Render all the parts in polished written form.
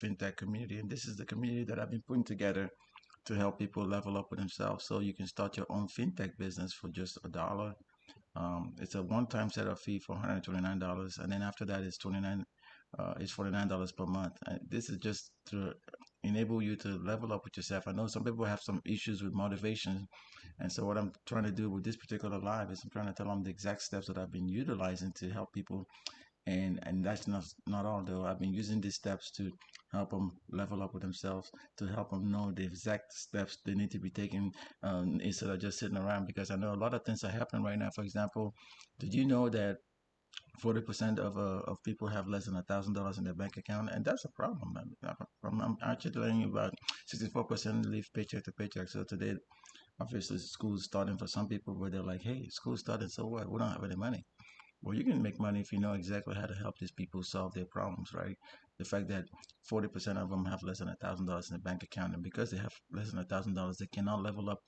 fintech community, and this is the community that I've been putting together to help people level up with themselves. So you can start your own fintech business for just $1. It's a one-time setup fee for $129, and then after that, it's $49 per month. And this is just to enable you to level up with yourself. I know some people have some issues with motivation, and so what I'm trying to do with this particular live is I'm trying to tell them the exact steps that I've been utilizing to help people, and that's not all though. I've been using these steps to help them level up with themselves, to help them know the exact steps they need to be taking, instead of just sitting around, because I know a lot of things are happening right now. For example, did you know that 40% of people have less than $1,000 in their bank account, and that's a problem, man. I'm actually telling you about 64% live paycheck to paycheck. So today, obviously, school's starting for some people, where they're like, "Hey, school's starting, so what? We don't have any money." Well, you can make money if you know exactly how to help these people solve their problems, right? The fact that 40% of them have less than $1,000 in the bank account, and because they have less than $1,000, they cannot level up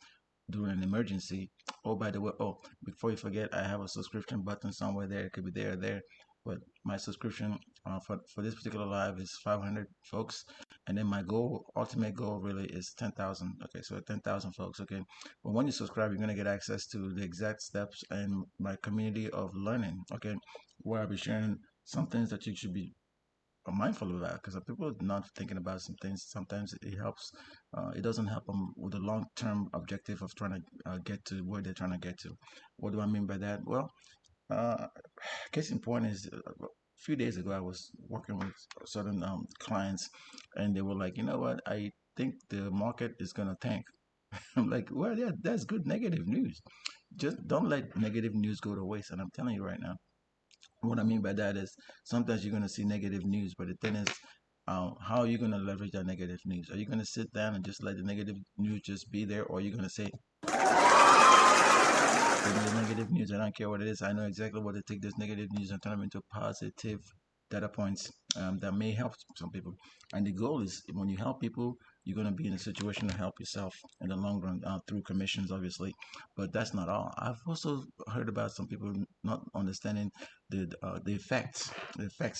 during an emergency. Oh, by the way, oh, before you forget, I have a subscription button somewhere there. It could be there or there. But my subscription for this particular live is 500 folks. And then my goal, ultimate goal really is 10,000. Okay, so 10,000 folks. Okay. But when you subscribe, you're going to get access to the exact steps and my community of learning. Okay. Where I'll be sharing some things that you should be mindful of that, because people are not thinking about some things. Sometimes it helps. It doesn't help them with the long-term objective of trying to get to where they're trying to get to. What do I mean by that? Well, uh, case in point is a few days ago I was working with certain clients, and they were like, you know what? I think the market is gonna tank. I'm like, well, yeah, that's good negative news. Just don't let negative news go to waste. And I'm telling you right now. What I mean by that is sometimes you're going to see negative news, but the thing is, how are you going to leverage that negative news? Are you going to sit down and just let the negative news just be there, or are you going to say, the negative news, I don't care what it is, I know exactly what to take this negative news and turn them into positive data points, that may help some people. And the goal is when you help people, you're going to be in a situation to help yourself in the long run, through commissions, obviously. But that's not all. I've also heard about some people not understanding the effects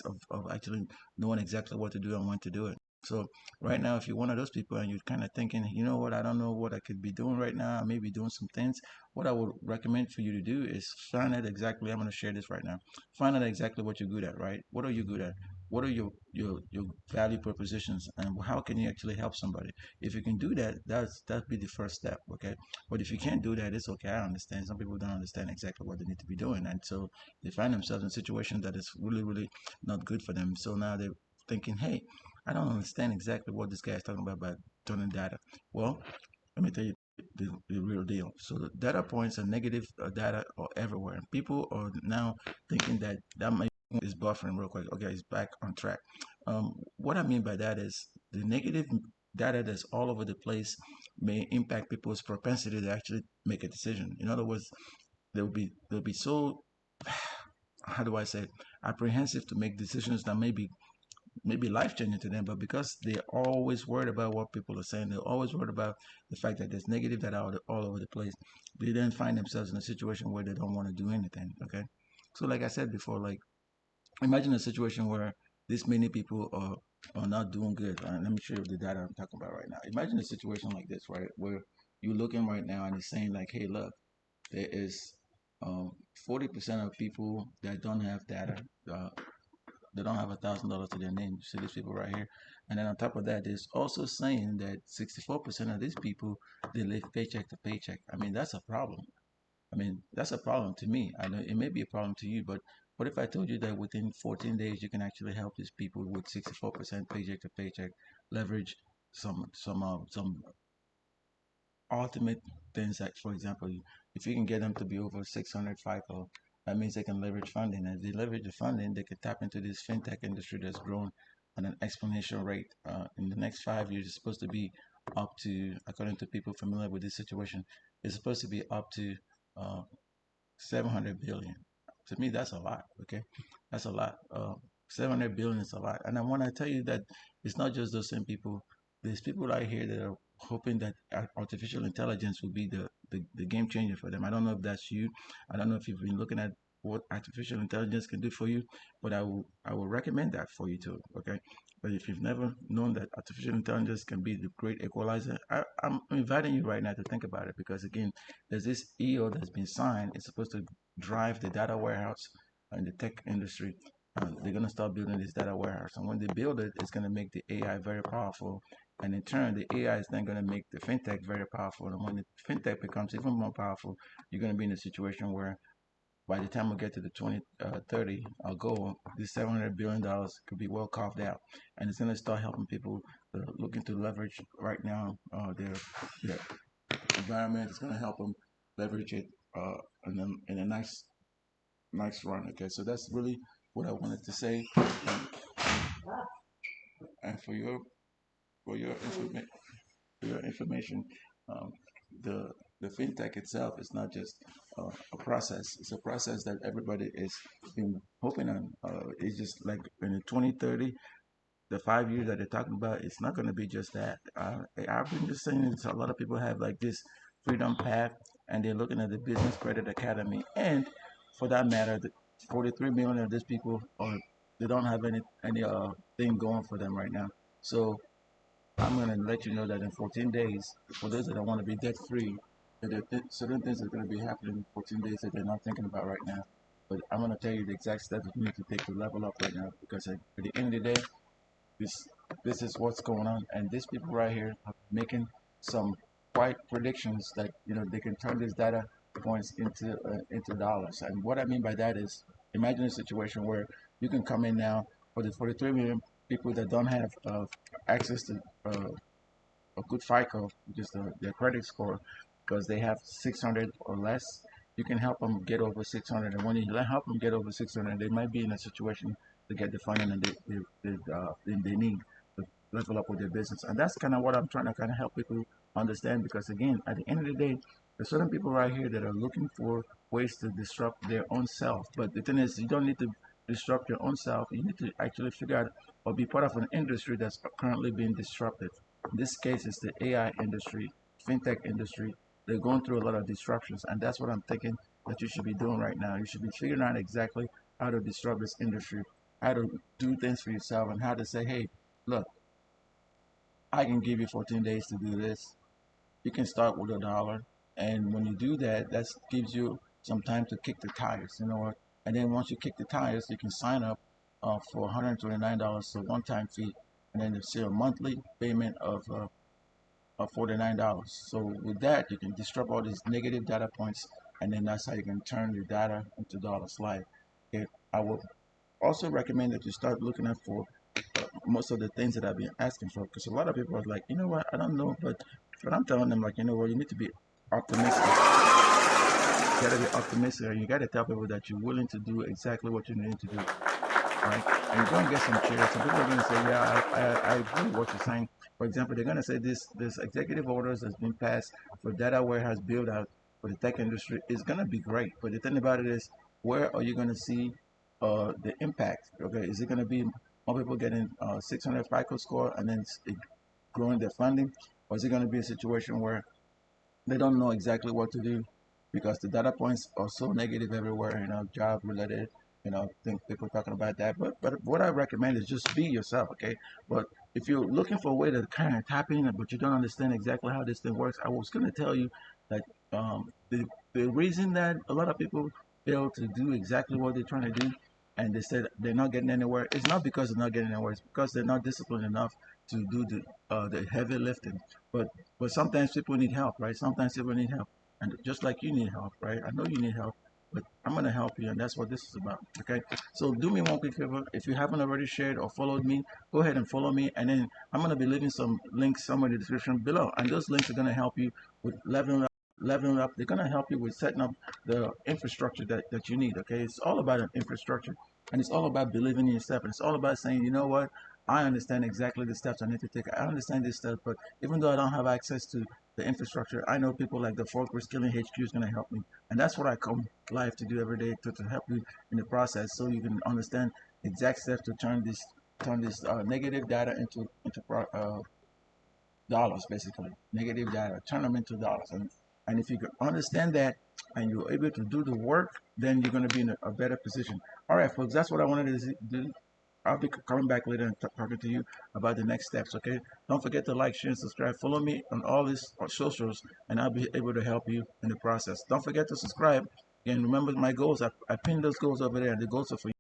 of actually knowing exactly what to do and when to do it. So right now, if you're one of those people and you're kind of thinking, you know what, I don't know what I could be doing right now, I may be doing some things, what I would recommend for you to do is find out exactly, I'm going to share this right now. Find out exactly what you're good at, right? What are you good at? What are your value propositions, and how can you actually help somebody? If you can do that, that'd be the first step, okay? But if you can't do that, it's okay. I understand. Some people don't understand exactly what they need to be doing, and so they find themselves in situations that is really, really not good for them. So now they're thinking, hey, I don't understand exactly what this guy is talking about turning data. Well, let me tell you the real deal. So the data points and negative data are everywhere. And people are now thinking that is buffering real quick. Okay, it's back on track. What I mean by that is the negative data that's all over the place may impact people's propensity to actually make a decision. In other words, they'll be so, how do I say it, apprehensive to make decisions that maybe life changing to them, but because they're always worried about what people are saying, they're always worried about the fact that there's negative that are all over the place, they then find themselves in a situation where they don't want to do anything. Okay, so like I said before, like imagine a situation where this many people are not doing good. Let me show you the data I'm talking about right now. Imagine a situation like this, right, where you're looking right now and it's saying like, hey, look, there is 40% of people that don't have data. They don't have $1,000 to their name. You see these people right here. And then on top of that, there's also saying that 64% of these people, they live paycheck to paycheck. I mean, that's a problem. I mean, that's a problem to me. I know it may be a problem to you, but what if I told you that within 14 days you can actually help these people with 64% paycheck to paycheck, leverage some ultimate things, like, for example, if you can get them to be over 600 FICO, that means they can leverage funding. As they leverage the funding, they can tap into this fintech industry that's grown at an exponential rate. In the next 5 years, it's supposed to be up to, according to people familiar with this situation, it's supposed to be up to uh, 700 billion. To me, that's a lot. Okay, that's a lot. 700 billion is a lot. And I want to tell you that it's not just those same people. There's people out here that are hoping that artificial intelligence will be the game changer for them. I don't know if that's you. I don't know if you've been looking at what artificial intelligence can do for you, but I will recommend that for you too. Okay, But if you've never known that artificial intelligence can be the great equalizer, I'm inviting you right now to think about it because, again, there's this EO that's been signed. It's supposed to drive the data warehouse in the tech industry. They're going to start building this data warehouse. And when they build it, it's going to make the AI very powerful. And in turn, the AI is then going to make the fintech very powerful. And when the fintech becomes even more powerful, you're going to be in a situation where by the time we get to the 2030 goal, this $700 billion could be well carved out, and it's going to start helping people that are looking to leverage right now their environment. It's going to help them leverage it in a nice run. Okay, so that's really what I wanted to say, and for your information, um, the the fintech itself is not just a process. It's a process that everybody is been hoping on. It's just like in the 2030, the 5 years that they're talking about, it's not going to be just that. I've been just saying it's a lot of people have like this freedom path, and they're looking at the Business Credit Academy, and for that matter, the 43 million of these people are they don't have any thing going for them right now. So I'm going to let you know that in 14 days, for those that want to be debt free, that certain things are going to be happening in 14 days that they're not thinking about right now. But I'm going to tell you the exact steps you need to take to level up right now because at the end of the day, this this is what's going on, and these people right here are making some quite predictions that they can turn these data points into dollars. And what I mean by that is, imagine a situation where you can come in now for the 43 million people that don't have access to a good FICO, which is their credit score, because they have 600 or less. You can help them get over 600, and when you help them get over 600, they might be in a situation to get the funding and they need to level up with their business. And that's kind of what I'm trying to kind of help people understand, because again, at the end of the day, there's certain people right here that are looking for ways to disrupt their own self. But the thing is, you don't need to disrupt your own self. You need to actually figure out or be part of an industry that's currently being disrupted. In this case, it's the AI industry, fintech industry. They're going through a lot of disruptions, and that's what I'm thinking that you should be doing right now. You should be figuring out exactly how to disrupt this industry, how to do things for yourself, and how to say, hey, look, I can give you 14 days to do this. You can start with $1, and when you do that, that gives you some time to kick the tires. You know what? And then once you kick the tires, you can sign up for $129, so one-time fee, and then it's a monthly payment of $49. So with that, you can disrupt all these negative data points, and then that's how you can turn your data into dollars live. Okay, I would also recommend that you start looking at for most of the things that I've been asking for, because a lot of people are like, you know what, I don't know, but I'm telling them like, you know what, you need to be optimistic. You gotta be optimistic, and you gotta tell people that you're willing to do exactly what you need to do, right? And you're gonna get some cheers. Some people are gonna say, yeah, I agree with what you're saying. For example, they're gonna say this executive orders that's been passed for data warehouse build out for the tech industry is gonna be great. But the thing about it is, where are you gonna see the impact? Okay, is it gonna be more people getting 600 FICO score and then growing their funding, or is it gonna be a situation where they don't know exactly what to do because the data points are so negative everywhere, job related, think people talking about that. But what I recommend is just be yourself, okay? But if you're looking for a way to kind of tap in, but you don't understand exactly how this thing works, I was going to tell you that the reason that a lot of people fail to do exactly what they're trying to do, and they said they're not getting anywhere, it's not because they're not getting anywhere. It's because they're not disciplined enough to do the heavy lifting. But but sometimes people need help, right? Sometimes people need help, and just like you need help, right? I know you need help, but I'm gonna help you, and that's what this is about. Okay. So do me one quick favor. If you haven't already shared or followed me, go ahead and follow me, and then I'm gonna be leaving some links somewhere in the description below, and those links are gonna help you with leveling up. They're gonna help you with setting up the infrastructure that you need. Okay. It's all about an infrastructure, and it's all about believing in yourself, and it's all about saying, you know what? I understand exactly the steps I need to take. I understand these steps, but even though I don't have access to the infrastructure, I know people like the Fort Skilling HQ is going to help me. And that's what I come live to do every day to help you in the process so you can understand exact steps to turn this negative data into dollars, basically. Negative data, turn them into dollars. And if you can understand that and you're able to do the work, then you're going to be in a better position. All right, folks, that's what I wanted to do. I'll be coming back later and talking to you about the next steps. Okay. Don't forget to like, share, and subscribe. Follow me on all these socials, and I'll be able to help you in the process. Don't forget to subscribe. And remember my goals. I pinned those goals over there. The goals are for you.